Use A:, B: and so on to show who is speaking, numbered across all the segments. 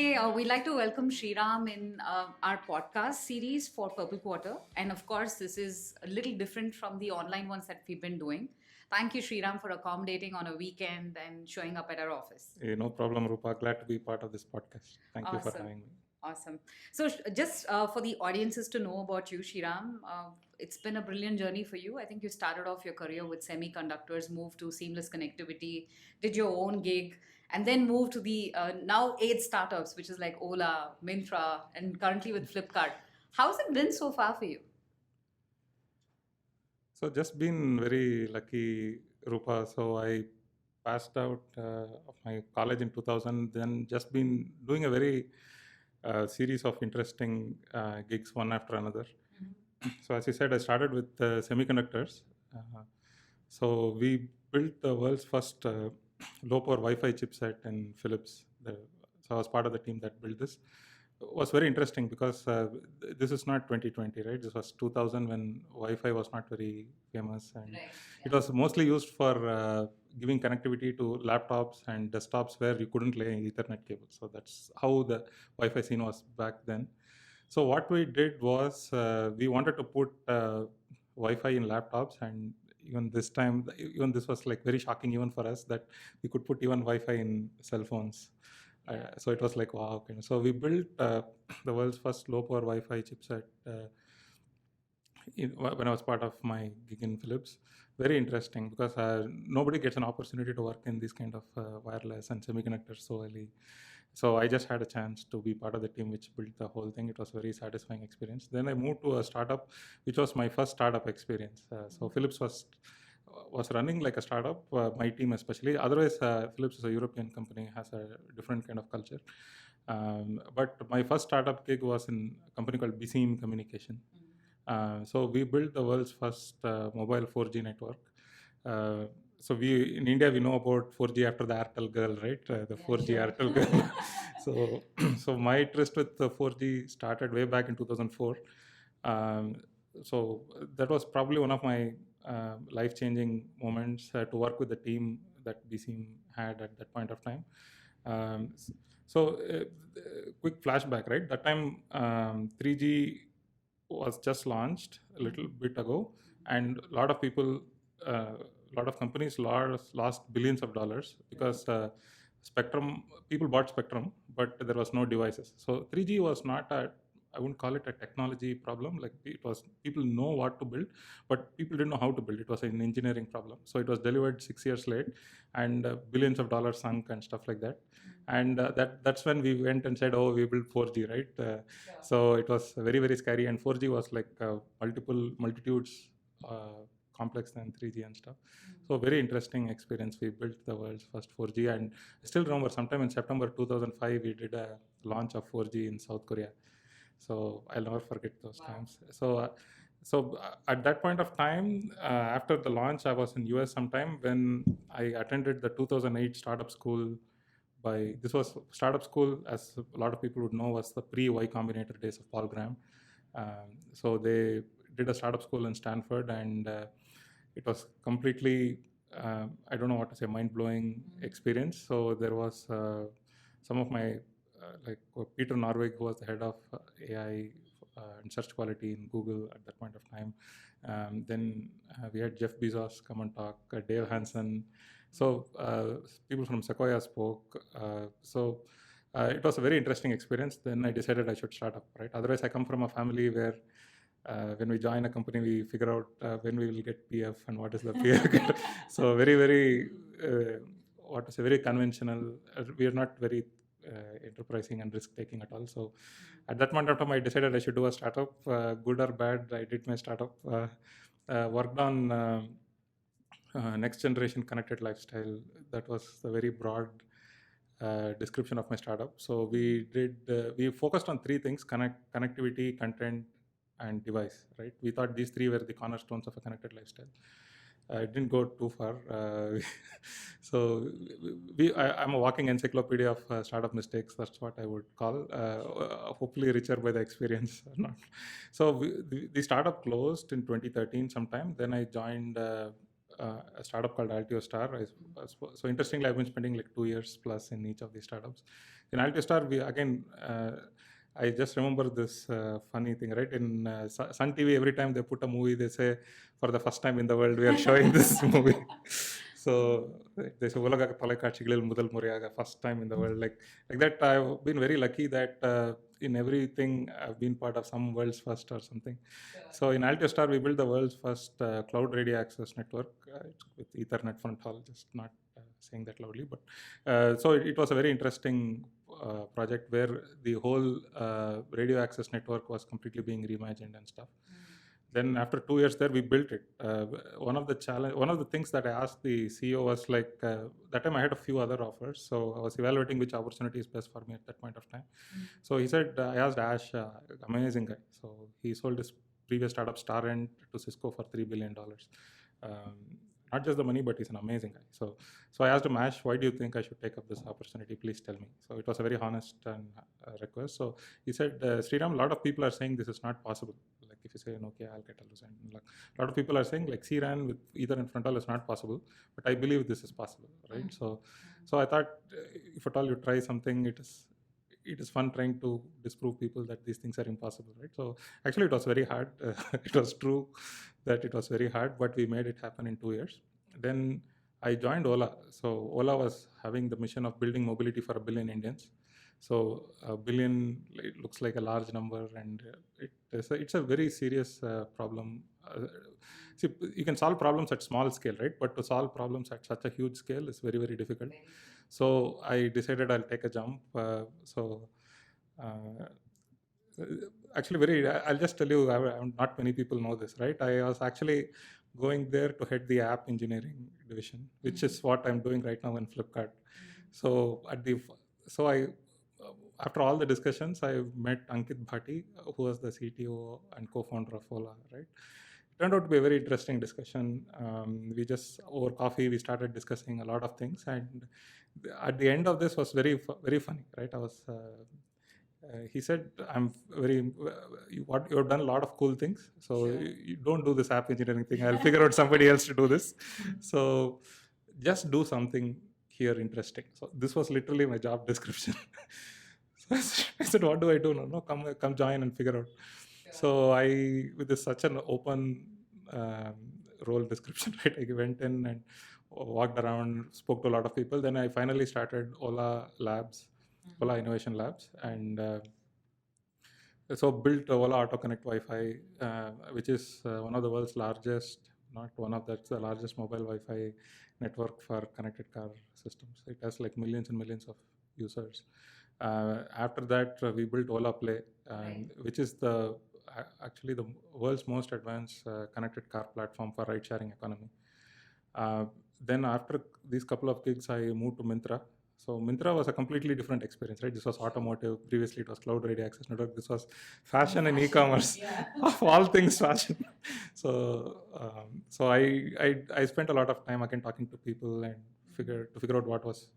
A: Today, we'd like to welcome Sriram in our podcast series for Purple Quarter. And of course, this is a little different from the online ones that we've been doing. Thank you, Sriram, for accommodating on a weekend and showing up at our office.
B: No problem, Rupa. Glad to be part of this podcast. Thank you for
A: Awesome.
B: having me.
A: Awesome. So, just for the audiences to know about you, Sriram, it's been a brilliant journey for you. I think you started off your career with semiconductors, moved to seamless connectivity, did your own gig, and then moved to the now eight startups, which is like Ola, Myntra, and currently with Flipkart. How's it been so far for you?
B: So just been very lucky, Rupa. So I passed out of my college in 2000. Then just been doing a very series of interesting gigs one after another. So as you said, I started with semiconductors. So we built the world's first low power Wi-Fi chipset in Philips. So I was part of the team that built this. It was very interesting because this is not 2020, right? This was 2000 when Wi-Fi was not very famous, and
A: Right.
B: it was mostly used for giving connectivity to laptops and desktops where you couldn't lay Ethernet cable. So that's how the Wi-Fi scene was back then. So what we did was we wanted to put Wi-Fi in laptops, and even this time, even this was like very shocking even for us that we could put even Wi-Fi in cell phones. So it was like wow. Okay. So we built the world's first low power Wi-Fi chipset when I was part of my gig in Philips. Very interesting because nobody gets an opportunity to work in this kind of wireless and semiconductors so early. So I just had a chance to be part of the team which built the whole thing. It was a very satisfying experience. Then I moved to a startup, which was my first startup experience. So Philips was running like a startup, my team especially. Otherwise, Philips is a European company, has a different kind of culture. But my first startup gig was in a company called Beseem Communication. So we built the world's first mobile 4G network. So we in India we know about 4G after the Airtel girl, right? The 4G Airtel girl. So so my tryst with the 4G started way back in 2004. Um, so that was probably one of my life-changing moments to work with the team that BCM had at that point of time. Um, s- Quick flashback, right? That time 3G was just launched a little bit ago, and a lot of people, a lot of companies lost billions of dollars because Spectrum people bought Spectrum, but there was no devices. So 3G was not a, I wouldn't call it a technology problem. Like it was, people know what to build, but people didn't know how to build. It was an engineering problem. So it was delivered 6 years late, and billions of dollars sunk and stuff like that. And that's when we went and said, oh, we built 4G, right? So it was very very scary, and 4G was like multitudes complex than 3G and stuff. So very interesting experience. We built the world's first 4G, and I still remember sometime in September 2005 we did a launch of 4G in South Korea. So I'll never forget those times. So at that point of time, after the launch, I was in US sometime when I attended the 2008 startup school. This was startup school, as a lot of people would know, was the pre-Y Combinator days of Paul Graham. So they did a startup school in Stanford, and it was completely, I don't know what to say, mind-blowing experience. So there was some of my Peter Norvig, who was the head of AI and search quality in Google at that point of time. Then we had Jeff Bezos come and talk, Dave Hansen. So people from Sequoia spoke. It was a very interesting experience. Then I decided I should start up, right? Otherwise, I come from a family where when we join a company, we figure out when we will get PF and what is the PF. So very, very, what to say, very conventional. We are not very enterprising and risk taking at all. So at that point of time, I decided I should do a startup, good or bad. I did my startup, worked on next generation connected lifestyle. That was a very broad description of my startup. So we focused on three things: connectivity, content, and device. Right? We thought these three were the cornerstones of a connected lifestyle. I didn't go too far. So I'm a walking encyclopedia of startup mistakes. That's what I would call. Hopefully richer by the experience or not. So the startup closed in 2013 sometime. Then I joined a startup called Altio Star. So interestingly, I've been spending like 2 years plus in each of these startups. In Altio Star, I just remember this funny thing, right? In Sun TV, every time they put a movie, they say, for the first time in the world, we are showing this movie. So they say, "Ulaga Palakachigal Mudal Muriaga," first time in the world. Like that, I've been very lucky that in everything I've been part of some world's first or something. So in Altio Star, we built the world's first cloud radio access network with Ethernet fronthaul, just not saying that loudly. But so it was a very interesting project where the whole radio access network was completely being reimagined and stuff. Then after 2 years there, we built it. One of the things that I asked the CEO was like, that time I had a few other offers, so I was evaluating which opportunity is best for me at that point of time. So he said, I asked Ash, amazing guy. So he sold his previous startup Starent to Cisco for $3 billion. Not just the money, but he's an amazing guy. So I asked him, Ash, why do you think I should take up this opportunity? Please tell me. So it was a very honest and request. So he said, Sriram, a lot of people are saying this is not possible. Like if you say Nokia, Alcatel, like, a lot of people are saying like CRAN with Ethernet fronthaul is not possible, but I believe this is possible, right? So I thought, if at all you try something, it is fun trying to disprove people that these things are impossible, right? So actually it was very hard. It was true that it was very hard, but we made it happen in 2 years. Then I joined Ola. So Ola was having the mission of building mobility for 1 billion Indians. So 1 billion, it looks like a large number, and it's a very serious problem. See, you can solve problems at small scale, right? But to solve problems at such a huge scale is very, very difficult. So I decided I'll take a jump. Actually, I'll just tell you, not many people know this, right? I was actually going there to head the app engineering division, which is what I'm doing right now in Flipkart. So after all the discussions, I met Ankit Bhati, who was the CTO and co-founder of Ola, right? It turned out to be a very interesting discussion. We just, over coffee, we started discussing a lot of things, and at the end of this was very, very funny, right? He said, you've done a lot of cool things, so you don't do this app engineering thing. I'll figure out somebody else to do this. So just do something here interesting. So this was literally my job description. So I said, what do I do? No, come join and figure out. So with such an open role description, right? I went in and walked around, spoke to a lot of people. Then I finally started Ola Labs, Ola Innovation Labs, and so built Ola Auto Connect Wi-Fi, which is one of the world's largest, not one of, that's the largest mobile Wi-Fi network for connected car systems. It has like millions and millions of users. After that, we built Ola Play, which is actually the world's most advanced connected car platform for ride-sharing economy. Then after these couple of gigs, I moved to Myntra. So Myntra was a completely different experience, right? This was automotive. Previously, it was cloud radio access network. This was fashion and e-commerce, of all things fashion. So I spent a lot of time again talking to people and figure out what was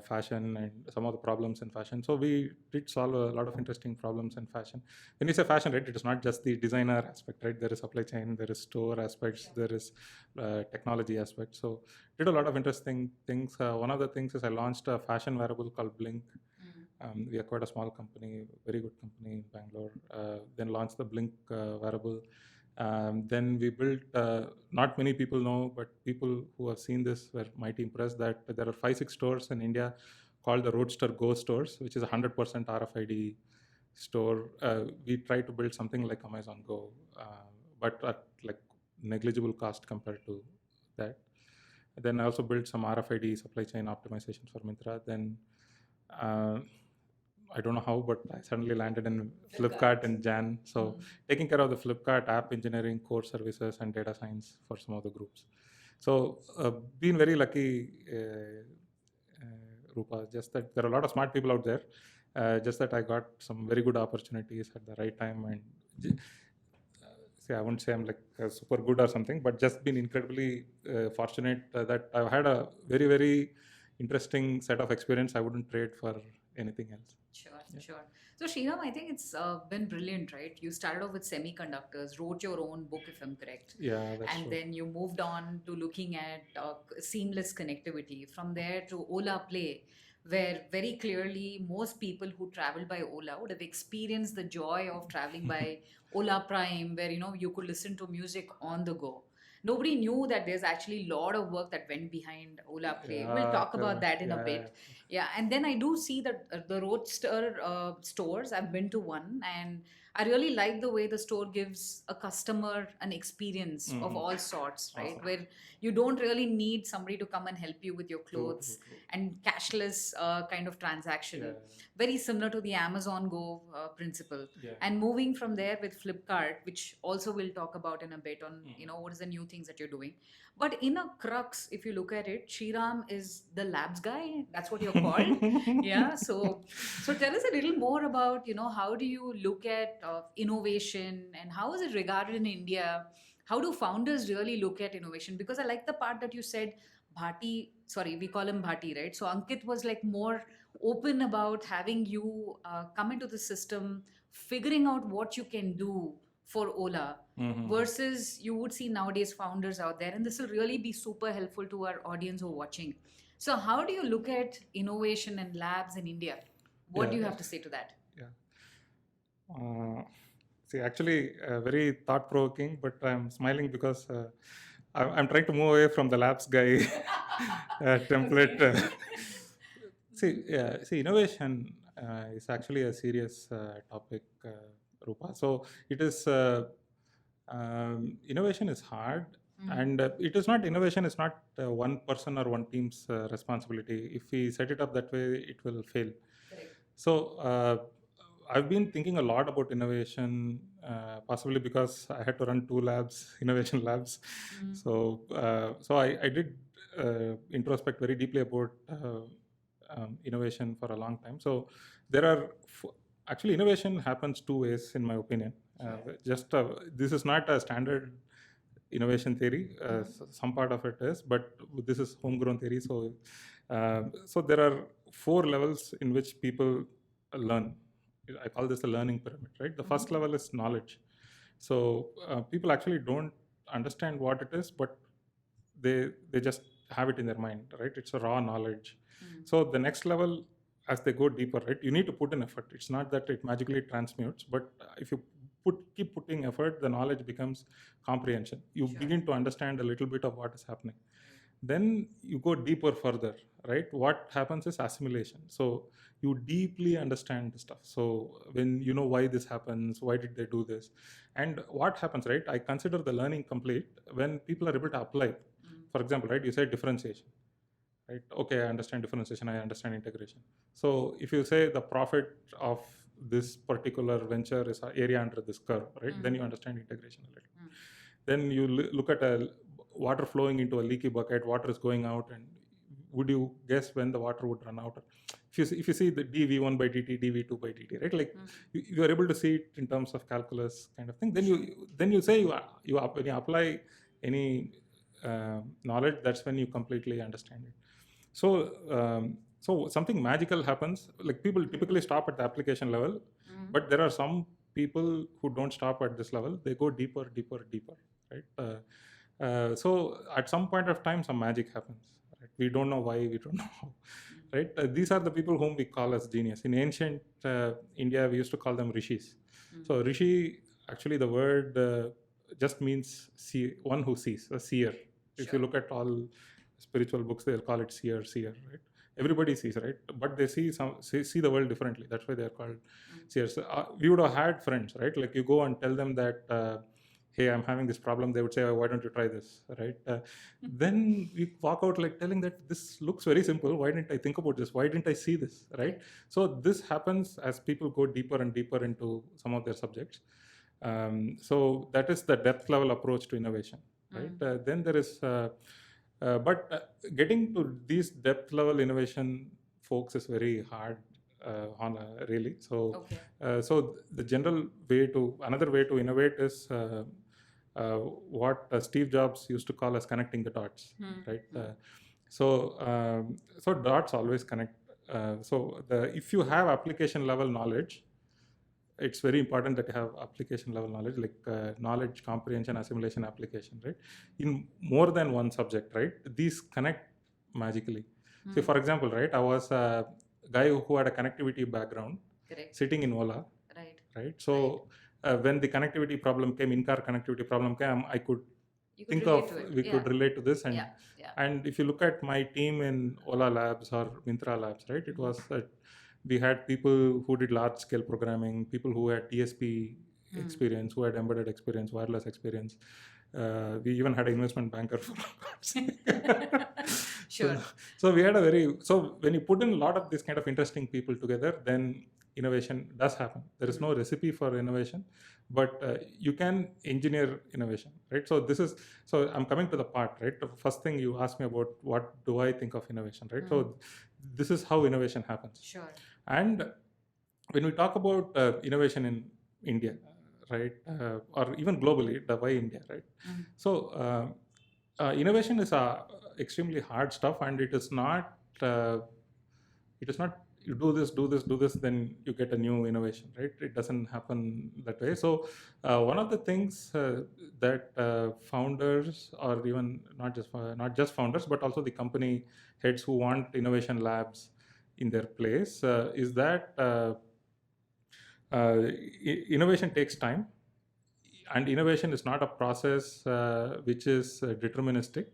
B: fashion and some of the problems in fashion. So we did solve a lot of interesting problems in fashion. When you say fashion, right, it is not just the designer aspect, right? There is supply chain, there is store aspects, there is technology aspects. So did a lot of interesting things. One of the things is I launched a fashion wearable called Blink. We acquired a small company, very good company in Bangalore. Then launched the Blink wearable. Then we built, not many people know, but people who have seen this were mighty impressed that there are 5-6 stores in India called the Roadster Go stores, which is a 100% RFID store. We tried to build something like Amazon Go, but at like negligible cost compared to that. Then I also built some RFID supply chain optimization for Myntra. Then I don't know how, but I suddenly landed in Flipkart in Jan. So taking care of the Flipkart app engineering, core services, and data science for some of the groups. So been very lucky, Rupa, just that there are a lot of smart people out there. Just that I got some very good opportunities at the right time. And I wouldn't say I'm like super good or something, but just been incredibly fortunate that I've had a very, very interesting set of experience I wouldn't trade for anything else.
A: Sure,
B: Yeah.
A: sure. So, Sriram, I think it's been brilliant, right? You started off with semiconductors, wrote your own book, if I'm correct,
B: Yeah, that's
A: and
B: true.
A: then you moved on to looking at seamless connectivity. From there to Ola Play, where very clearly most people who travel by Ola would have experienced the joy of traveling by Ola Prime, where you could listen to music on the go. Nobody knew that there's actually a lot of work that went behind Ola Play. We'll
B: Yeah,
A: talk about
B: correct.
A: that in a
B: Yeah,
A: bit. Yeah, and then I do see that the Roadster stores. I've been to one, and I really like the way the store gives a customer an experience of
B: mm-hmm.
A: all sorts, right?
B: Awesome.
A: Where you don't really need somebody to come and help you with your
B: True,
A: clothes,
B: true, true.
A: and cashless kind of transaction.
B: Yeah,
A: Very similar to the Amazon Go principle.
B: yeah.
A: And moving from there with Flipkart, which also we'll talk about in a bit on,
B: Mhm.
A: what is the new things that you're doing. But in a crux, if you look at it, Shriram is the labs guy. That's what you're called. Yeah. So tell us a little more about, how do you look at innovation, and how is it regarded in India? How do founders really look at innovation? Because I like the part that you said Bhati, sorry, we call him Bhati, right? So Ankit was like more open about having you come into the system, figuring out what you can do for Ola,
B: Mhm.
A: versus you would see nowadays founders out there. And this will really be super helpful to our audience who are watching. So, how do you look at innovation and labs in India? What
B: Yeah,
A: do you have to say to that?
B: yeah. See, actually, very thought-provoking, but I'm smiling because I'm trying to move away from the labs guy template.
A: Okay.
B: See, innovation is actually a serious topic, Rupa. So it is innovation is hard, and it is not innovation. Is not one person or one team's responsibility. If we set it up that way, it will fail.
A: Correct.
B: So I've been thinking a lot about innovation, possibly because I had to run two labs, innovation labs. So I did introspect very deeply about innovation for a long time. So there are actually innovation happens two ways, in my opinion. Just this is not a standard innovation theory. Some part of it is, but this is homegrown theory. So there are four levels in which people learn. I call this a learning pyramid, right? The first level is knowledge. So people actually don't understand what it is, but they just have it in their mind, right? It's a raw knowledge. So the next level, as they go deeper, right, you need to put in effort. It's not that it magically transmutes, but if you keep putting effort, the knowledge becomes comprehension. You begin to understand a little bit of what is happening. Then you go deeper further, right? What happens is assimilation. So you deeply understand the stuff. So when you know why this happens, why did they do this, and what happens, right? I consider the learning complete when people are able to apply. For example, right, you say differentiation, right? Okay, I understand differentiation, I understand integration. So if you say the profit of this particular venture is area under this curve, right? Then you understand integration a little. Then you look at a water flowing into a leaky bucket, water is going out, and would you guess when the water would run out? If you see the dv1 by dt, dv2 by dt, right? Like you are able to see it in terms of calculus kind of thing. Then you say when you apply any knowledge, that's when you completely understand it. So something magical happens. Like people typically stop at the application level, but there are some people who don't stop at this level. They go deeper, right? So at some point of time, some magic happens. Right? We don't know why. We don't know how. Right? These are the people whom we call as genius. In ancient India, we used to call them rishis. So rishi, actually, the word just means one who sees, a seer. If you look at all spiritual books, they'll call it seer, right? Everybody sees, right? But they see the world differently. That's why they're called seers. We would have had friends, right? Like you go and tell them that, hey, I'm having this problem. They would say, oh, why don't you try this, right? Then we walk out like telling that this looks very simple. Why didn't I think about this? Why didn't I see this, right? So this happens as people go deeper and deeper into some of their subjects. So that is the depth level approach to innovation, right? Then there is... but getting to these depth level innovation folks is very hard, really. So, so another way to innovate is what Steve Jobs used to call as connecting the dots, right? So dots always connect. If you have application level knowledge, it's very important that you have application level knowledge, like knowledge, comprehension, assimilation, application, right? In more than one subject, right? These connect magically. So, for example, right, I was a guy who had a connectivity background,
A: Correct.
B: sitting in Ola,
A: Right.
B: right? So, when the connectivity problem came, in-car connectivity problem came, I could
A: You could
B: think
A: relate
B: of
A: to it.
B: we
A: Yeah.
B: could relate to this, and
A: Yeah. Yeah.
B: and if you look at my team in Ola Labs or Myntra Labs, right, it was we had people who did large scale programming, people who had DSP experience, who had embedded experience, wireless experience. We even had an investment banker for
A: Sure.
B: so we had when you put in a lot of this kind of interesting people together, then innovation does happen. There is no recipe for innovation, but you can engineer innovation, right? So I'm coming to the part, right? The first thing you asked me about, what do I think of innovation, right? So this is how innovation happens.
A: Sure.
B: And when we talk about innovation in India, right, or even globally, why India, right? So innovation is extremely hard stuff, and it is not you do this, then you get a new innovation, right? It doesn't happen that way. So one of the things that founders, or even not just founders, but also the company heads who want innovation labs in their place, is that innovation takes time, and innovation is not a process which is deterministic.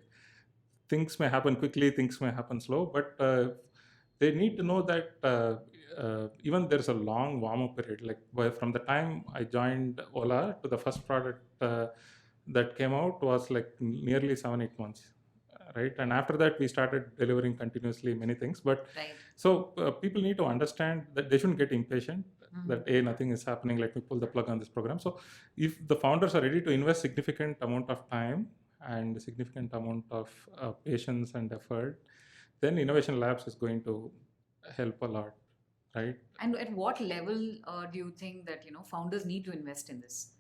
B: Things may happen quickly, things may happen slow, but they need to know that even there's a long warm-up period. Like from the time I joined Ola to the first product that came out was like nearly 7-8 months, right? And after that, we started delivering continuously many things. But so people need to understand that they shouldn't get impatient. That nothing is happening, let me pull the plug on this program. So if the founders are ready to invest significant amount of time and significant amount of patience and effort, then Innovation Labs is going to help a lot, right?
A: And at what level do you think that founders need to invest in this?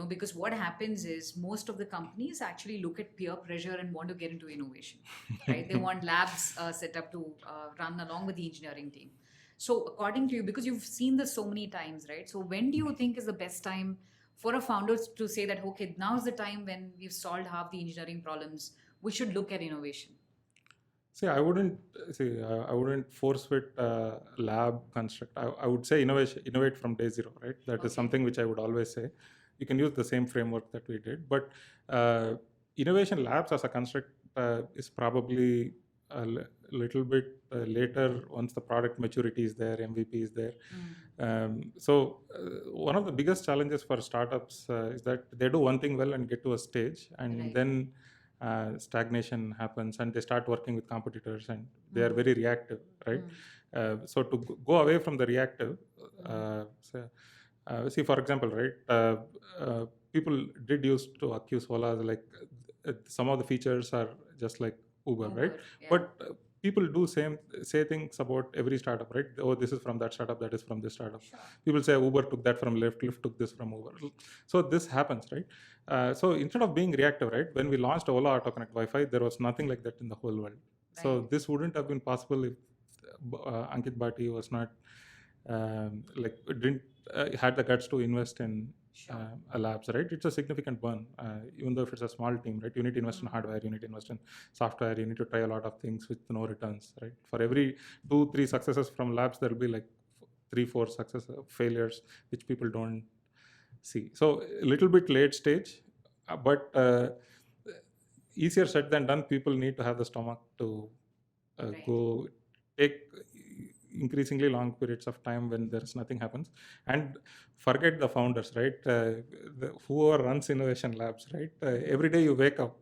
A: Because what happens is most of the companies actually look at peer pressure and want to get into innovation, right? They want labs set up to run along with the engineering team. So according to you, because you've seen this so many times, right? So when do you think is the best time for a founder to say that, okay, now's the time when we've solved half the engineering problems, we should look at innovation?
B: I wouldn't force fit lab construct. I would say innovate from day zero, right? That is something which I would always say. You can use the same framework that we did, but innovation labs as a construct is probably a little bit later, once the product maturity is there, MVP is there. One of the biggest challenges for startups is that they do one thing well and get to a stage, and then stagnation happens, and they start working with competitors, and they are very reactive, right? So to go away from the reactive, see, for example, right, people did used to accuse Ola like some of the features are just like Uber, right?
A: Yeah.
B: But people do say things about every startup, right? Oh, this is from that startup, that is from this startup.
A: Sure.
B: People say Uber took that from Lyft took this from Uber. So this happens, right? So instead of being reactive, right, when we launched Ola AutoConnect Wi-Fi, there was nothing like that in the whole world. Right. So this wouldn't have been possible if Ankit Bhati was not didn't had the guts to invest in a labs, right? It's a significant one, even though if it's a small team, right? You need to invest in hardware, you need to invest in software, you need to try a lot of things with no returns, right? For every 2-3 successes from labs, there will be like 3-4 failures, which people don't see. So a little bit late stage, but easier said than done. People need to have the stomach to go take increasingly long periods of time when there's nothing happens, and forget the founders, right? Whoever runs Innovation Labs, right? Every day you wake up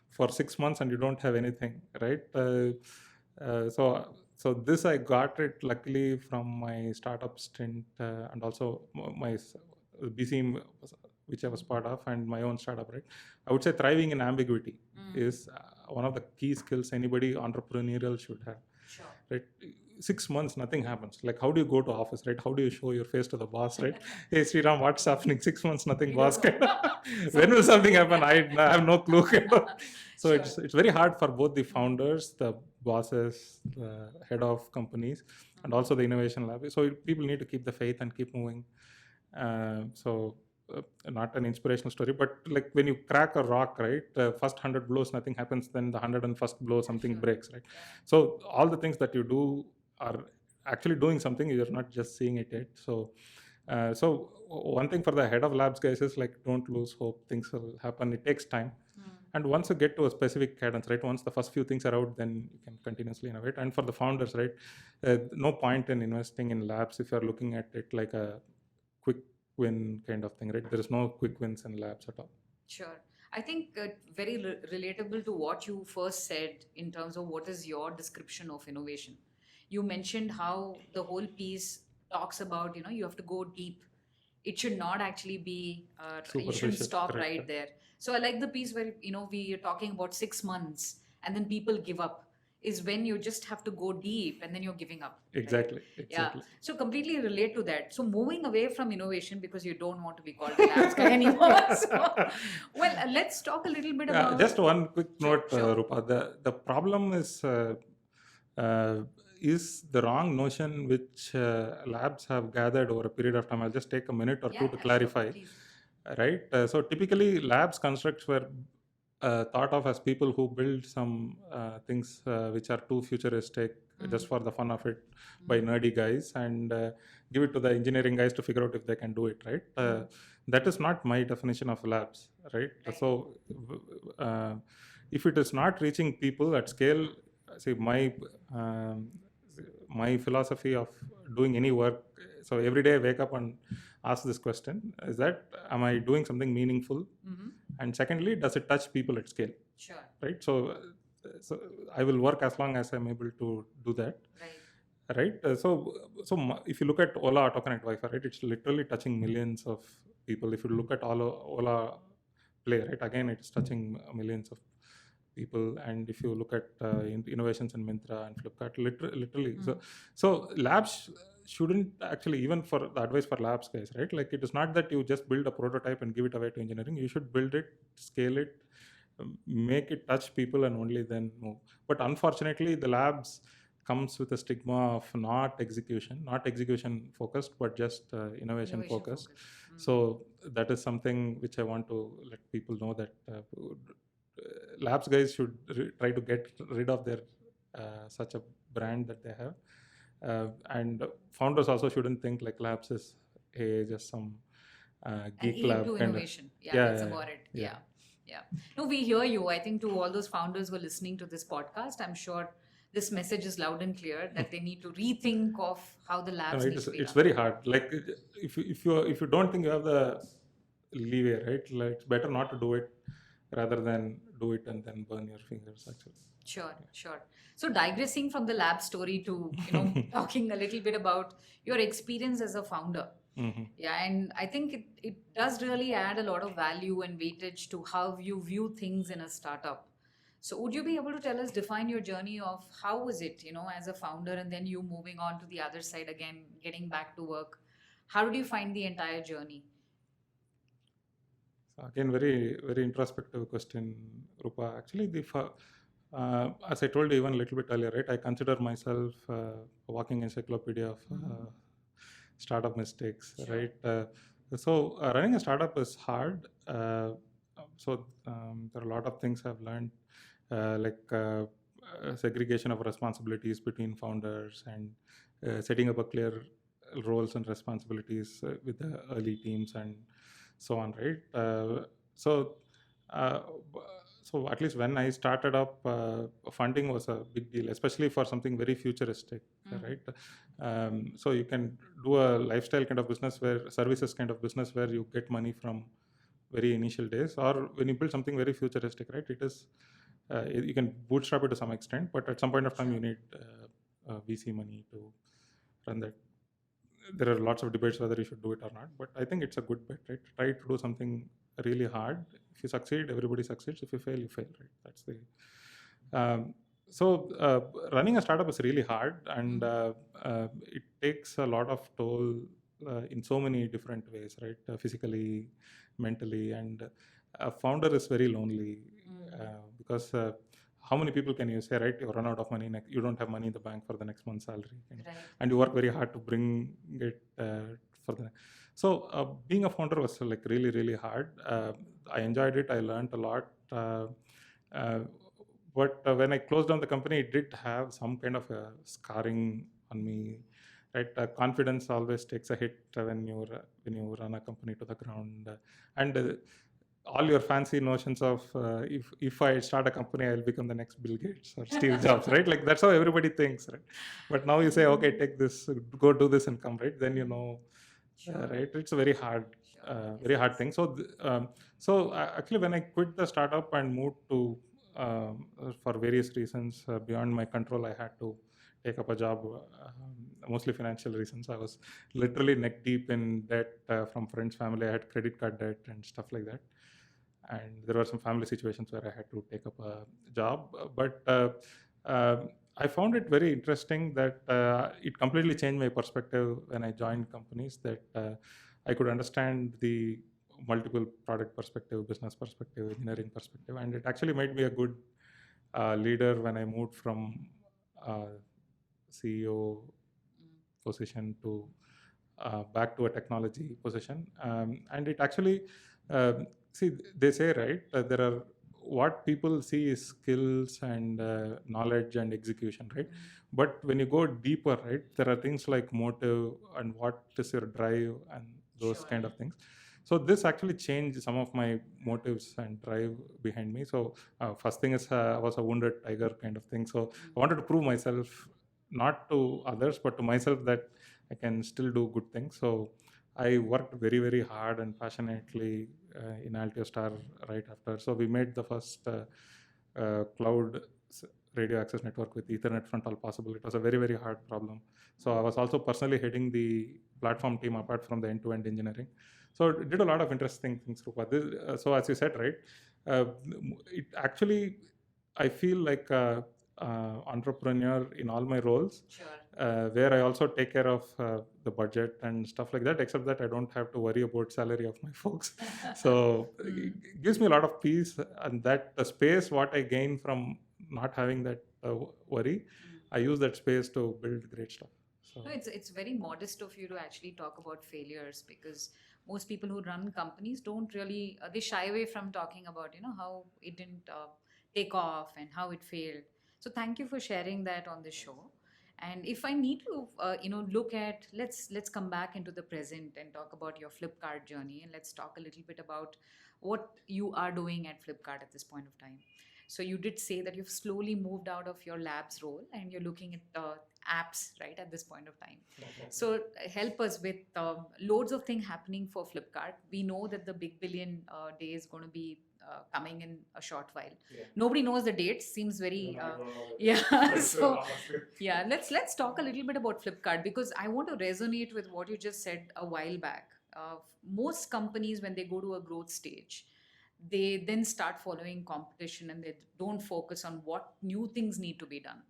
B: for 6 months and you don't have anything, right? So this I got it luckily from my startup stint, and also my BCM, which I was part of, and my own startup, right? I would say thriving in ambiguity is one of the key skills anybody entrepreneurial should have.
A: Sure.
B: Right? 6 months, nothing happens. Like, how do you go to office, right? How do you show your face to the boss, right? Hey, Sriram, what's happening? 6 months, nothing, boss. When will something happen? I have no clue. So sure. It's very hard for both the founders, the bosses, the head of companies, and also the innovation lab. So people need to keep the faith and keep moving. So not an inspirational story, but like when you crack a rock, right? First 100 blows, nothing happens. Then the 101st blow, something
A: Sure.
B: breaks, right?
A: Yeah.
B: So all the things that you do are actually doing something. You're not just seeing it yet. So one thing for the head of labs guys is like, don't lose hope. Things will happen. It takes time. And once you get to a specific cadence, right? Once the first few things are out, then you can continuously innovate. And for the founders, right? No point in investing in labs if you're looking at it like a quick win kind of thing, right? There is no quick wins in labs at all.
A: Sure. I think very relatable to what you first said in terms of what is your description of innovation. You mentioned how the whole piece talks about, you have to go deep. It should not actually be, you shouldn't
B: Superficial,
A: stop
B: correct.
A: right there. So I like the piece where, we are talking about 6 months and then people give up, is when you just have to go deep and then you're giving up. right?
B: Exactly.
A: Yeah.
B: Exactly.
A: So completely relate to that. So moving away from innovation because you don't want to be called a labs guy anymore. So, well, let's talk a little bit about.
B: Just one quick
A: Sure,
B: note,
A: sure.
B: Rupa. The problem is the wrong notion which labs have gathered over a period of time. I'll just take a minute or two to
A: Sure,
B: clarify.
A: please.
B: Right? So typically, labs constructs were thought of as people who build some things which are too futuristic just for the fun of it by nerdy guys and give it to the engineering guys to figure out if they can do it, right? That is not my definition of labs, right?
A: Right.
B: So if it is not reaching people at scale, see um, my philosophy of doing any work. So every day I wake up and ask this question: is that am I doing something meaningful? And secondly, does it touch people at scale?
A: Sure.
B: Right. So I will work as long as I'm able to do that.
A: Right.
B: Right. If you look at Ola AutoConnect Wi-Fi, right, it's literally touching millions of people. If you look at Ola Play, right, again, it's touching millions of people. And if you look at innovations in Myntra and Flipkart, literally. So labs shouldn't actually, even for the advice for labs guys, right? Like it is not that you just build a prototype and give it away to engineering. You should build it, scale it, make it touch people, and only then move. But unfortunately, the labs comes with a stigma of not execution focused, but just innovation focused. So that is something which I want to let people know, that labs guys should try to get rid of their such a brand that they have. And founders also shouldn't think like labs is just some geek
A: An
B: lab
A: to
B: kind
A: innovation.
B: of.
A: That's about it. Yeah. No, we hear you. I think to all those founders who are listening to this podcast, I'm sure this message is loud and clear that they need to rethink of how the labs need to be
B: It's
A: run.
B: very hard. Like if you don't think you have the leeway, right? Like it's better not to do it rather than do it and then burn your fingers. Actually.
A: Sure. So digressing from the lab story to talking a little bit about your experience as a founder. Yeah, and I think it does really add a lot of value and weightage to how you view things in a startup. So would you be able to tell us, define your journey of how was it, as a founder, and then you moving on to the other side again, getting back to work? How did you find the entire journey?
B: So again, very very introspective question, Rupa. Actually, as I told you even a little bit earlier, right? I consider myself a walking encyclopedia of startup mistakes,
A: Sure.
B: right? Running a startup is hard. There are a lot of things I've learned, segregation of responsibilities between founders and setting up a clear roles and responsibilities with the early teams and so on, right? So, uh, so at least when I started up, funding was a big deal, especially for something very futuristic, right? So you can do a lifestyle kind of business, where services kind of business, where you get money from very initial days, or when you build something very futuristic, right? It is you can bootstrap it to some extent, but at some point of time, you need VC money to run that. There are lots of debates whether you should do it or not, but I think it's a good bet, right? Try to do something really hard. If you succeed, everybody succeeds. If you fail, you fail, right? That's the running a startup is really hard, and it takes a lot of toll in so many different ways, right? Physically, mentally, and a founder is very lonely because how many people can you say, right? You run out of money, you don't have money in the bank for the next month's salary,
A: Right.
B: and you work very hard to bring it for the. So being a founder was like really, really hard. I enjoyed it. I learned a lot. Uh, but when I closed down the company, it did have some kind of a scarring on me. Right, confidence always takes a hit when you run a company to the ground, and all your fancy notions of if I start a company, I'll become the next Bill Gates or Steve Jobs, right? Like that's how everybody thinks, right? But now you say, okay, take this, go do this, and come, right? Then you know,
A: Sure.
B: right? It's a very hard,
A: Sure.
B: very hard thing. So actually, when I quit the startup and moved to for various reasons beyond my control, I had to take up a job, mostly financial reasons. I was literally neck deep in debt from friends, family. I had credit card debt and stuff like that, and there were some family situations where I had to take up a job. But I found it very interesting that it completely changed my perspective when I joined companies. That I could understand the multiple product perspective, business perspective, engineering perspective, and it actually made me a good leader when I moved from CEO position to back to a technology position. And it actually, see, they say, right, there are what people see is skills and knowledge and execution, right? But when you go deeper, right, there are things like motive and what is your drive and those
A: Sure.
B: kind of things. So this actually changed some of my motives and drive behind me. So first thing is I was a wounded tiger kind of thing. So I wanted to prove myself, not to others, but to myself, that I can still do good things. So I worked very, very hard and passionately in Altiostar right after. So we made the first cloud radio access network with Ethernet front all possible. It was a very, very hard problem. So I was also personally heading the platform team apart from the end-to-end engineering. So it did a lot of interesting things, Rupa. So as you said, right, it actually, I feel like entrepreneur in all my roles,
A: Sure.
B: where I also take care of the budget and stuff like that, except that I don't have to worry about salary of my folks. So it gives me a lot of peace, and that the space what I gain from not having that worry, I use that space to build great stuff. So
A: No, it's very modest of you to actually talk about failures, because most people who run companies don't really they shy away from talking about how it didn't take off and how it failed. So thank you for sharing that on the show. And if I need to look at, let's come back into the present and talk about your Flipkart journey, and let's talk a little bit about what you are doing at Flipkart at this point of time. So you did say that you've slowly moved out of your labs role and you're looking at apps, right, at this point of time. So help us with loads of things happening for Flipkart. We know that the Big Billion Day is going to be coming in a short while. Nobody knows the date. Seems very yeah. So yeah, let's talk a little bit about Flipkart, because I want to resonate with what you just said a while back. Most companies, when they go to a growth stage, they then start following competition and they don't focus on what new things need to be done.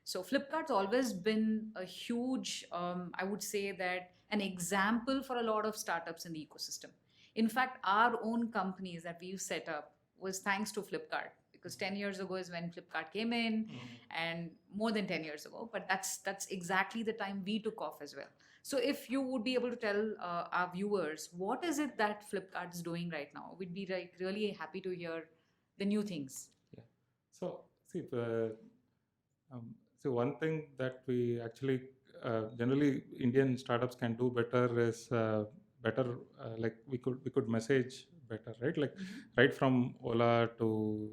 A: So Flipkart's always been a huge, I would say that an example for a lot of startups in the ecosystem. In fact, our own companies that we've set up was thanks to Flipkart, because 10 years ago is when Flipkart came in, and more than 10 years ago, but that's exactly the time we took off as well. So if you would be able to tell our viewers, what is it that Flipkart is doing right now? We'd be like really happy to hear the new things.
B: yeah. So see, so one thing that we actually generally Indian startups can do better is better like we could message better, right? Like right from Ola to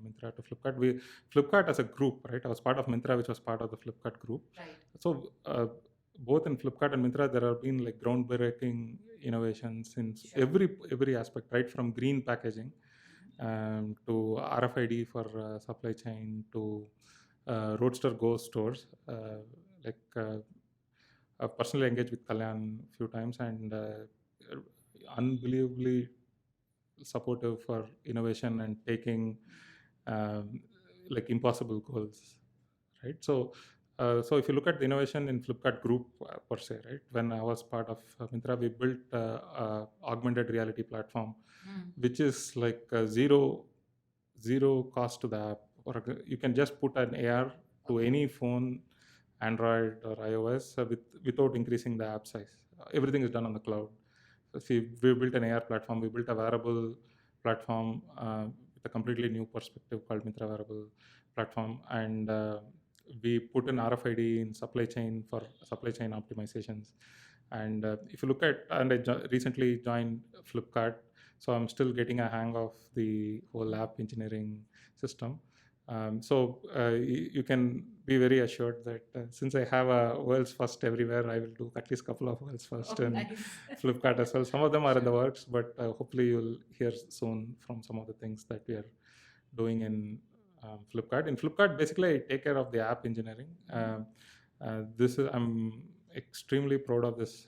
B: Myntra to Flipkart. Flipkart as a group, right? I was part of Myntra, which was part of the Flipkart group.
A: Right.
B: So both in Flipkart and Myntra, there have been like groundbreaking innovations in every aspect, right? From green packaging to RFID for supply chain to Roadster Go stores. I've personally engaged with Kalyan a few times, and unbelievably supportive for innovation and taking like impossible goals, right? So if you look at the innovation in Flipkart group per se, right? When I was part of Myntra, we built augmented reality platform, which is like zero cost to the app. you can just put an AR to any phone, Android or iOS, without increasing the app size. Everything is done on the cloud. So see, we built an AR platform. We built a wearable platform with a completely new perspective called Mitra Wearable Platform, and we put in RFID in supply chain for supply chain optimizations. And if you look at, and I recently joined Flipkart, so I'm still getting a hang of the whole app engineering system. You can be very assured that since I have a world's first everywhere, I will do at least a couple of world's first in
A: Nice.
B: Flipkart as well. Some of them are in the
A: Sure.
B: works, but hopefully you'll hear soon from some of the things that we are doing in Flipkart. In Flipkart, basically, I take care of the app engineering. I'm extremely proud of this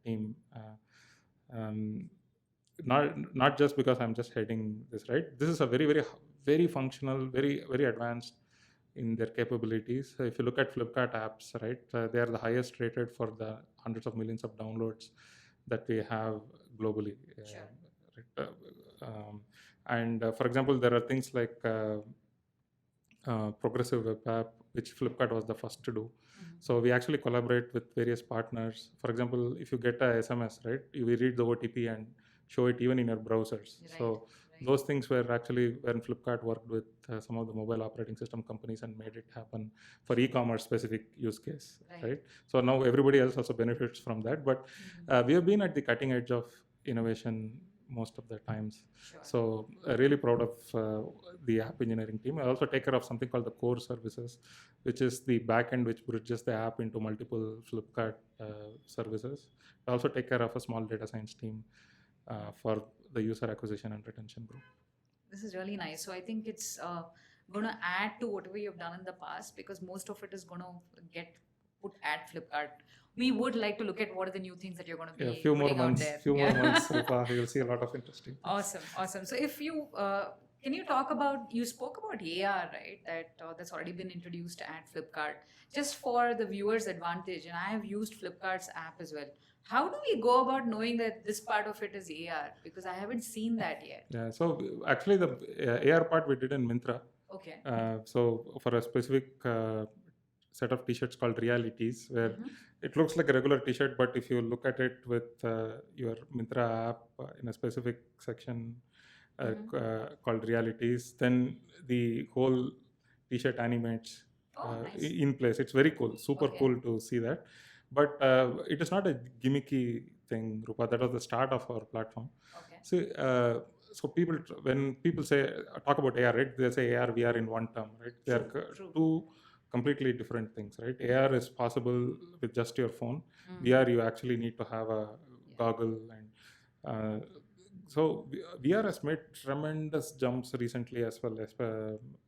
B: team. Not just because I'm just heading this, right? This is a very functional, very advanced in their capabilities. If you look at Flipkart apps, right, they are the highest rated for the hundreds of millions of downloads that we have globally.
A: Sure.
B: Right? For example, there are things like Progressive Web App, which Flipkart was the first to do. So we actually collaborate with various partners. For example, if you get a SMS, right, you will read the OTP and show it even in your browsers.
A: Right,
B: So
A: right.
B: those things were actually when Flipkart worked with some of the mobile operating system companies and made it happen for e-commerce specific use case, right? So now everybody else also benefits from that. But we have been at the cutting edge of innovation most of the times.
A: Sure.
B: So really proud of the app engineering team. I also take care of something called the core services, which is the backend which bridges the app into multiple Flipkart services. I also take care of a small data science team for the user acquisition and retention group.
A: This is really nice. So I think it's going to add to whatever you've done in the past, because most of it is going to get put at Flipkart. We would like to look at what are the new things that you're going to be
B: A few more
A: putting out
B: months,
A: there.
B: Rupa, you'll see a lot of interesting things.
A: Awesome. So if you can you talk about, you spoke about AR, right? That's already been introduced at Flipkart. Just for the viewers' advantage, and I have used Flipkart's app as well. How do we go about knowing that this part of it is AR? Because I haven't seen that yet.
B: Yeah, so actually the AR part we did in Myntra.
A: Okay.
B: So for a specific set of t-shirts called Realities, where it looks like a regular t-shirt, but if you look at it with your Myntra app in a specific section called Realities, then the whole t-shirt animates
A: Nice.
B: in place. It's very cool, super cool to see that. But it is not a gimmicky thing, Rupa. That was the start of our platform.
A: Okay.
B: So people, when people talk about AR, right, they say AR, VR in one term, right? They are two completely different things, right? AR is possible with just your phone. VR, you actually need to have a goggle, and so VR has made tremendous jumps recently as well,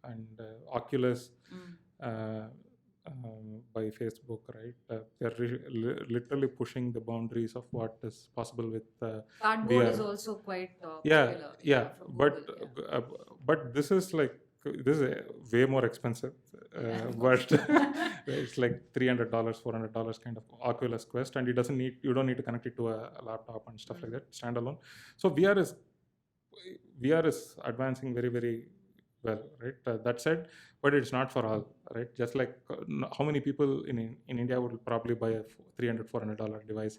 B: and Oculus by Facebook, right? They're literally pushing the boundaries of what is possible with
A: Cardboard
B: VR.
A: is also quite popular.
B: But this is way more expensive. But it's like $300, $400 kind of Oculus Quest, and you don't need to connect it to a laptop and stuff like that, standalone. So VR is advancing very, very well, right? That said, but it's not for all, right? Just like how many people in India would probably buy a $300, $400 device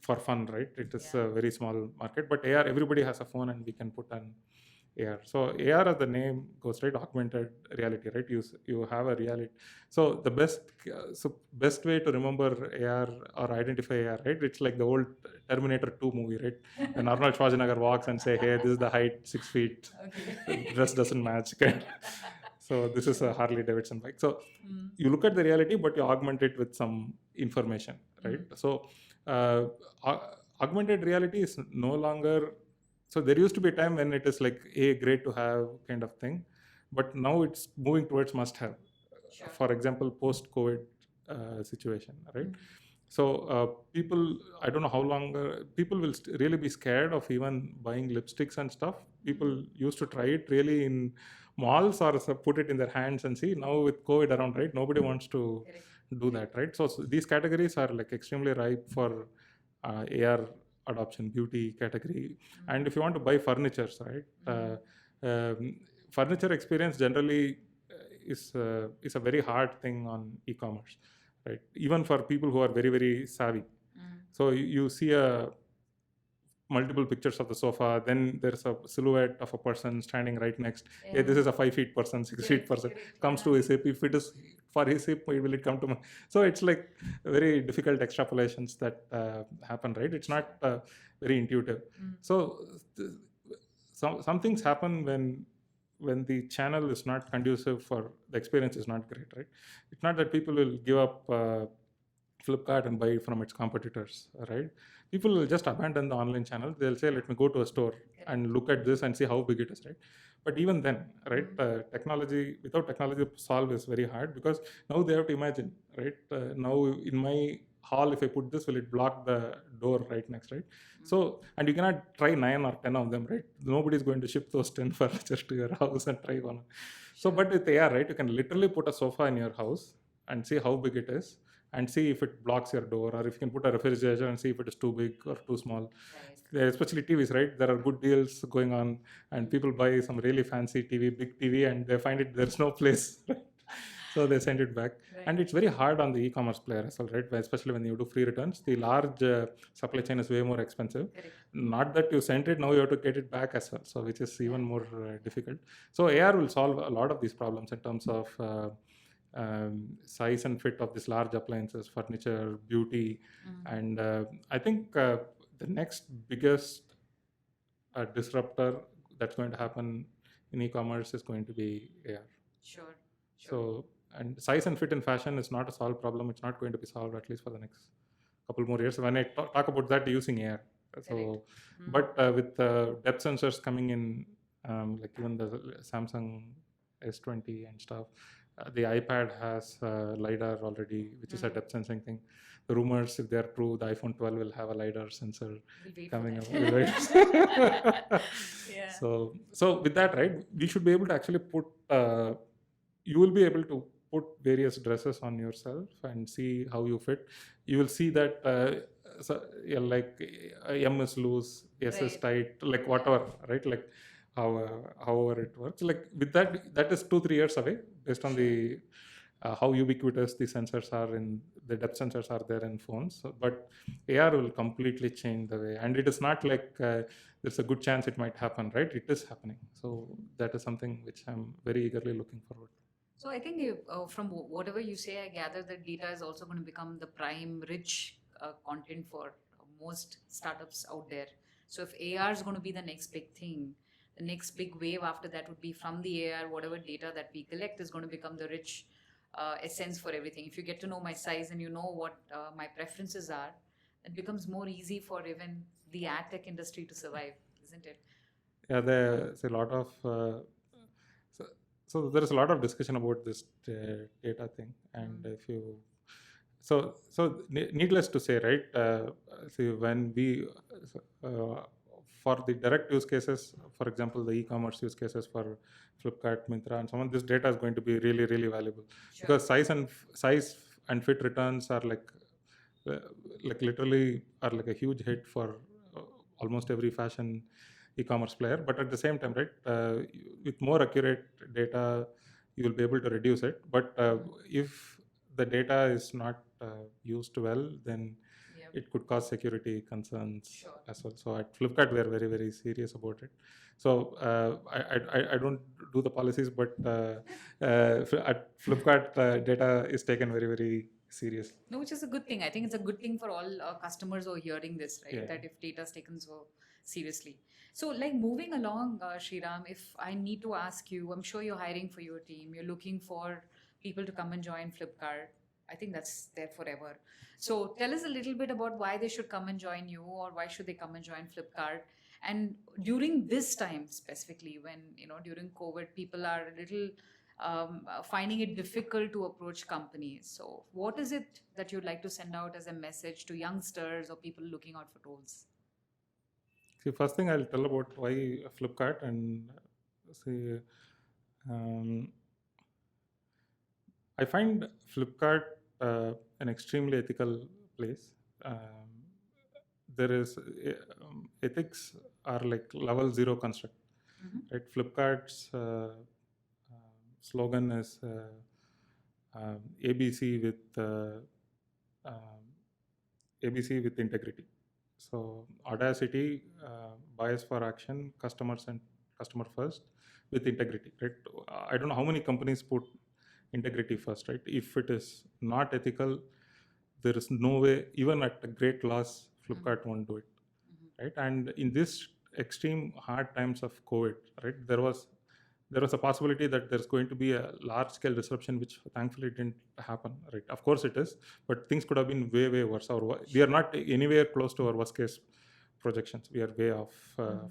B: for fun, right? It is a very small market, but AR, everybody has a phone and we can put an AR. So AR, as the name goes, right, augmented reality, right? You have a reality. So the best way to remember AR or identify AR, right? It's like the old Terminator 2 movie, right? When Arnold Schwarzenegger walks and say, "Hey, this is the height, 6 feet. The dress doesn't match." So this is a Harley Davidson bike. So you look at the reality, but you augment it with some information, right? So augmented reality is no longer. So there used to be a time when it is like great to have kind of thing, but now it's moving towards must have.
A: Sure.
B: For example, post-COVID situation, right? So people, I don't know how long, people will really be scared of even buying lipsticks and stuff. People used to try it really in malls or put it in their hands and see. Now with COVID around, right, nobody wants to do that, right? So these categories are like extremely ripe for AR adoption, beauty category. And if you want to buy furniture, right, furniture experience generally is a very hard thing on e-commerce, right? Even for people who are very, very savvy. So you see multiple pictures of the sofa, then there's a silhouette of a person standing right next. Hey, this is a 5 feet person, 6 feet person. Comes to his hip. If it is for his hip, will it come to my? So it's like very difficult extrapolations that happen, right? It's not very intuitive. So some things happen when the channel is not conducive, for the experience is not great, right? It's not that people will give up Flipkart and buy it from its competitors, right? People will just abandon the online channel. They'll say, let me go to a store and look at this and see how big it is, right? But even then, right, without technology, solve is very hard, because now they have to imagine, right? Now in my hall, if I put this, will it block the door right next, right? So, and you cannot try 9 or 10 of them, right? Nobody's going to ship those 10 furniture to your house and try one. So, but with AR, right, you can literally put a sofa in your house and see how big it is, and see if it blocks your door, or if you can put a refrigerator and see if it is too big or too small. Especially TVs, right? There are good deals going on, and people buy some really fancy TV, big TV, and they find it there's no place, right? So they send it back. And it's very hard on the e-commerce player as well, right? Especially when you do free returns, the large supply chain is way more expensive. Not that you sent it, now you have to get it back as well, so which is even more difficult. So AR will solve a lot of these problems in terms of size and fit of these large appliances, furniture, beauty. And I think the next biggest disruptor that's going to happen in e-commerce is going to be AR.
A: Sure.
B: So, and size and fit in fashion is not a solved problem. It's not going to be solved, at least for the next couple more years. When I talk about that, using AR. So, but with depth sensors coming in, like even the Samsung S20 and stuff, the iPad has LiDAR already, which is a depth sensing thing. The rumors, if they're true, the iPhone 12 will have a LiDAR sensor coming up.
A: Yeah.
B: So with that, right, we should be able to actually put, you will be able to put various dresses on yourself and see how you fit. You will see that like M is loose, S is tight, like whatever, right? Like however it works. Like with that is 2-3 years away, based on the how ubiquitous the sensors are, in the depth sensors are there in phones. So, but AR will completely change the way, and it is not like there's a good chance it might happen, right? It is happening. So that is something which I'm very eagerly looking forward to.
A: So I think from whatever you say, I gather that data is also going to become the prime rich content for most startups out there. So if AR is going to be the next big thing, the next big wave after that would be from the AR, whatever data that we collect is going to become the rich essence for everything. If you get to know my size and you know what my preferences are, it becomes more easy for even the ad tech industry to survive, isn't it?
B: Yeah, there's a lot of so there is a lot of discussion about this data thing, and if you so needless to say, right? See, when we for the direct use cases, for example, the e-commerce use cases for Flipkart, Myntra, and so on, this data is going to be really, really valuable, because size and fit returns are like literally are like a huge hit for almost every fashion e-commerce player. But at the same time, right, with more accurate data, you will be able to reduce it. But if the data is not used well, then it could cause security concerns as well. So at Flipkart, we are very, very serious about it. So I don't do the policies, but at Flipkart, data is taken very, very seriously.
A: No, which is a good thing. I think it's a good thing for all customers who are hearing this, right? That if data is taken so seriously. So, like moving along, Sriram, if I need to ask you, I'm sure you're hiring for your team. You're looking for people to come and join Flipkart. I think that's there forever. So, tell us a little bit about why they should come and join you, or why should they come and join Flipkart. And during this time specifically, when during COVID, people are a little finding it difficult to approach companies. So, what is it that you'd like to send out as a message to youngsters or people looking out for roles?
B: See, first thing I'll tell about why Flipkart, and see, I find Flipkart an extremely ethical place. There is ethics are like level 0 construct, right? Flipkart's slogan is ABC um, ABC with integrity. So audacity, bias for action, customers and customer first with integrity, right? I don't know how many companies put integrity first, right? If it is not ethical, there is no way, even at a great loss, Flipkart won't do it, right? And in this extreme hard times of COVID, right, there was a possibility that there's going to be a large scale disruption, which thankfully didn't happen, right? Of course it is, but things could have been way, way worse. We are not anywhere close to our worst case projections. We are way off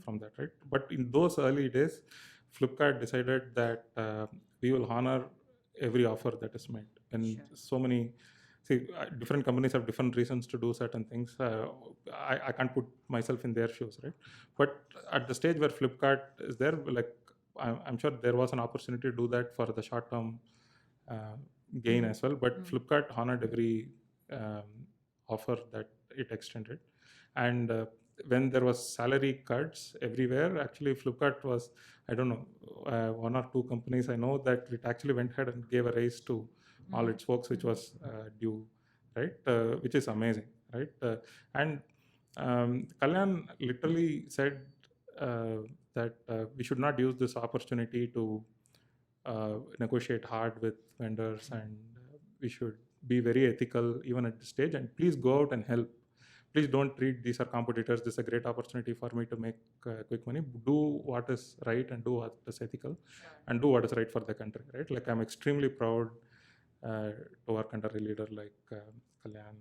B: from that, right? But in those early days, Flipkart decided that we will honor every offer that is made. And
A: Sure.
B: so many, see, different companies have different reasons to do certain things. I can't put myself in their shoes, right? But at the stage where Flipkart is there, like, I'm sure there was an opportunity to do that for the short term gain as well. But Flipkart honored every offer that it extended. And when there was salary cuts everywhere, actually Flipkart was, I don't know, one or two companies I know that it actually went ahead and gave a raise to all its folks, which was due, right? Which is amazing, right? And Kalyan literally said that we should not use this opportunity to negotiate hard with vendors, and we should be very ethical even at this stage. And please go out and help. Please don't treat these are competitors. This is a great opportunity for me to make quick money. Do what is right and do what is ethical, and do what is right for the country, right? Like, I'm extremely proud to work under a leader like Kalyan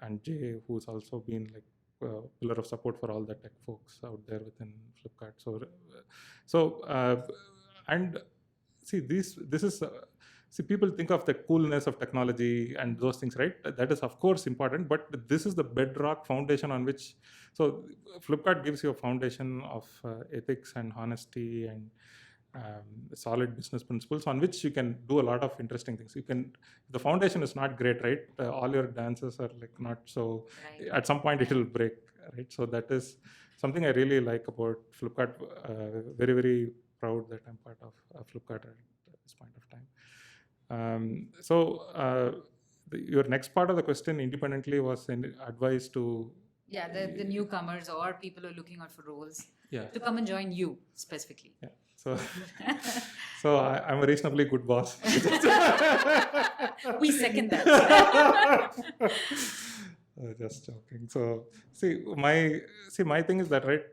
B: and Jay, who's also been like pillar of support for all the tech folks out there within Flipkart. And see, this is see, people think of the coolness of technology and those things, right? That is of course important, but this is the bedrock foundation on which, so Flipkart gives you a foundation of ethics and honesty and solid business principles on which you can do a lot of interesting things. The foundation is not great, right? All your dances are like not so,
A: Right.
B: at some point it will break, right? So that is something I really like about Flipkart. Very, very proud that I'm part of Flipkart at this point of time. Your next part of the question independently was advice to,
A: Yeah, the newcomers or people who are looking out for roles
B: yeah,
A: to come and join you specifically.
B: yeah. So I'm a reasonably good boss.
A: We second that.
B: Just joking. So my thing is that, right,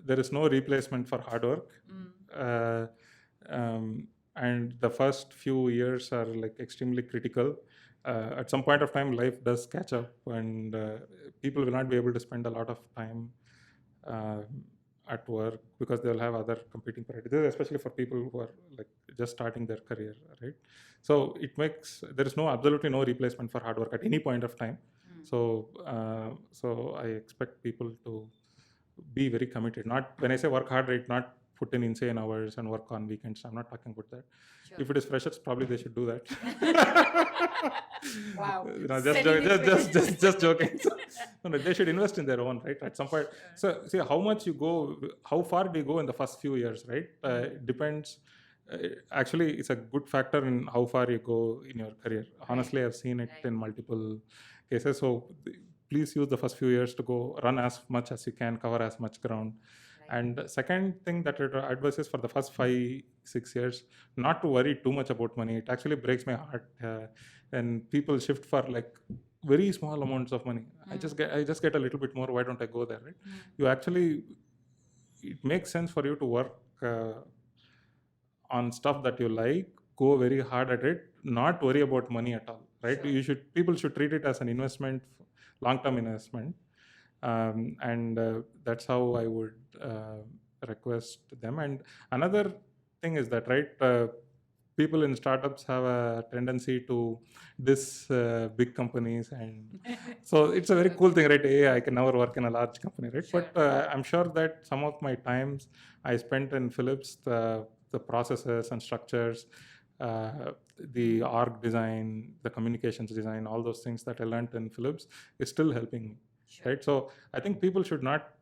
B: there is no replacement for hard work. And the first few years are like extremely critical. At some point of time, life does catch up, and people will not be able to spend a lot of time at work because they'll have other competing priorities, especially for people who are like just starting their career, right? So there is absolutely no replacement for hard work at any point of time. So I expect people to be very committed. Not when I say work hard, right? Not put in insane hours and work on weekends. I'm not talking about that.
A: Sure.
B: If it is freshers, probably they should do that.
A: Wow.
B: Just joking. No, they should invest in their own, right? At some point. So see how far do you go in the first few years, right? It depends. Actually, it's a good factor in how far you go in your career. Honestly, I've seen it in multiple cases. So please use the first few years to go run as much as you can, cover as much ground. And the second thing that it advises for the first 5-6 years, not to worry too much about money. It actually breaks my heart when people shift for like very small amounts of money. I just get a little bit more. Why don't I go there? Right? It makes sense for you to work on stuff that you like. Go very hard at it. Not worry about money at all. Right? Sure. People should treat it as an investment, long-term investment. And that's how I would request them. And another thing is that, right, people in startups have a tendency to diss big companies, and so it's a very cool thing, right? I can never work in a large company, right? Sure. But I'm sure that some of my times I spent in Philips, the processes and structures, the org design, the communications design, all those things that I learned in Philips is still helping me. Sure. Right? So I think people should not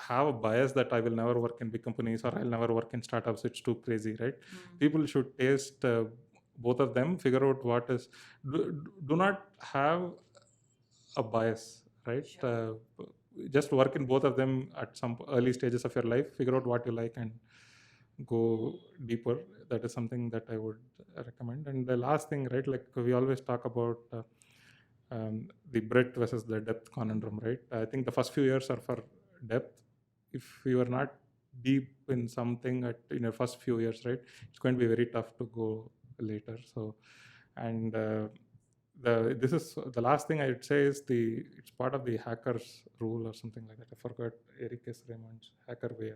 B: have a bias that I will never work in big companies or I'll never work in startups. It's too crazy, right? People should taste both of them, figure out what is. Do not have a bias, right? Just work in both of them at some early stages of your life. Figure out what you like and go deeper. That is something that I would recommend. And the last thing, right? Like we always talk about the breadth versus the depth conundrum, right? I think the first few years are for depth. If you are not deep in something in your first few years, right, it's going to be very tough to go later. So, and this is the last thing I would say is it's part of the hacker's rule or something like that. I forgot Eric S. Raymond's hacker way.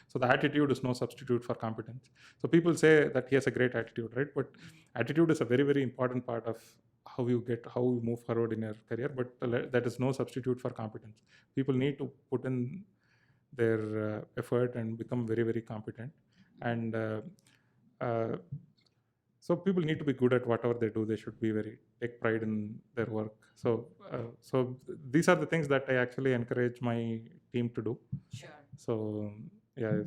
B: So the attitude is no substitute for competence. So people say that he has a great attitude, right? But attitude is a very, very important part of how you move forward in your career. But that is no substitute for competence. People need to put in their effort and become very, very competent. And so people need to be good at whatever they do. They should take pride in their work. So these are the things that I actually encourage my team to do.
A: Sure.
B: So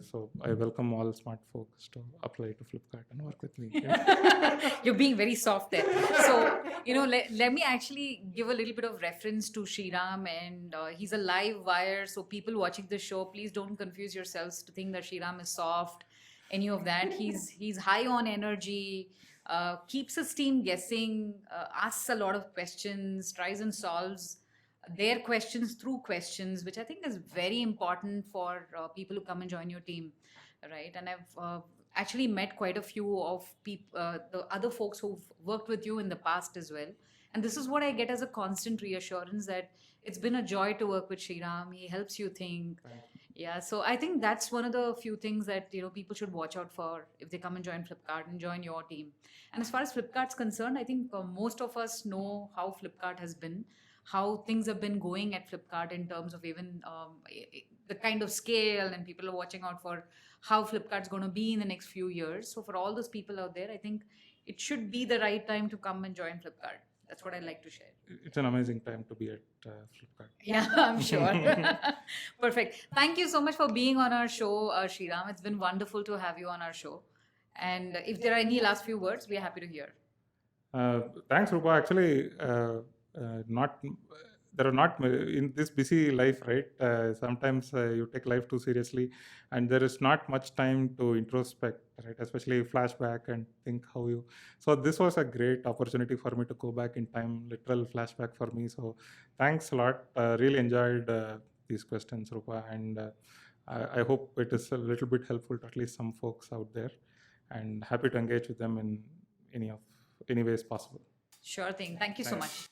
B: so I welcome all smart folks to apply to Flipkart and work with me.
A: You're being very soft there. So, let me actually give a little bit of reference to Shriram, and he's a live wire. So people watching the show, please don't confuse yourselves to think that Shriram is soft, any of that. He's high on energy, keeps his team guessing, asks a lot of questions, tries and solves their questions through questions, which I think is very important for people who come and join your team, right? And I've actually met quite a few of the other folks who've worked with you in the past as well. And this is what I get as a constant reassurance that it's been a joy to work with Shriram. He helps you think. Yeah, so I think that's one of the few things that people should watch out for if they come and join Flipkart and join your team. And as far as Flipkart's concerned, I think most of us know how Flipkart has been, how things have been going at Flipkart in terms of even the kind of scale, and people are watching out for how Flipkart's going to be in the next few years. So for all those people out there, I think it should be the right time to come and join Flipkart. That's what I'd like to share.
B: It's an amazing time to be at Flipkart.
A: Yeah, I'm sure. Perfect. Thank you so much for being on our show, Shriram. It's been wonderful to have you on our show. And if there are any last few words, we are happy to hear.
B: Thanks, Rupa. Actually, there are not in this busy life, right? Sometimes you take life too seriously, and there is not much time to introspect, right? Especially flashback and think how you. So this was a great opportunity for me to go back in time, literal flashback for me. So thanks a lot. Really enjoyed these questions, Rupa, and I hope it is a little bit helpful to at least some folks out there, and happy to engage with them in any ways possible.
A: Sure thing. Thank you so much.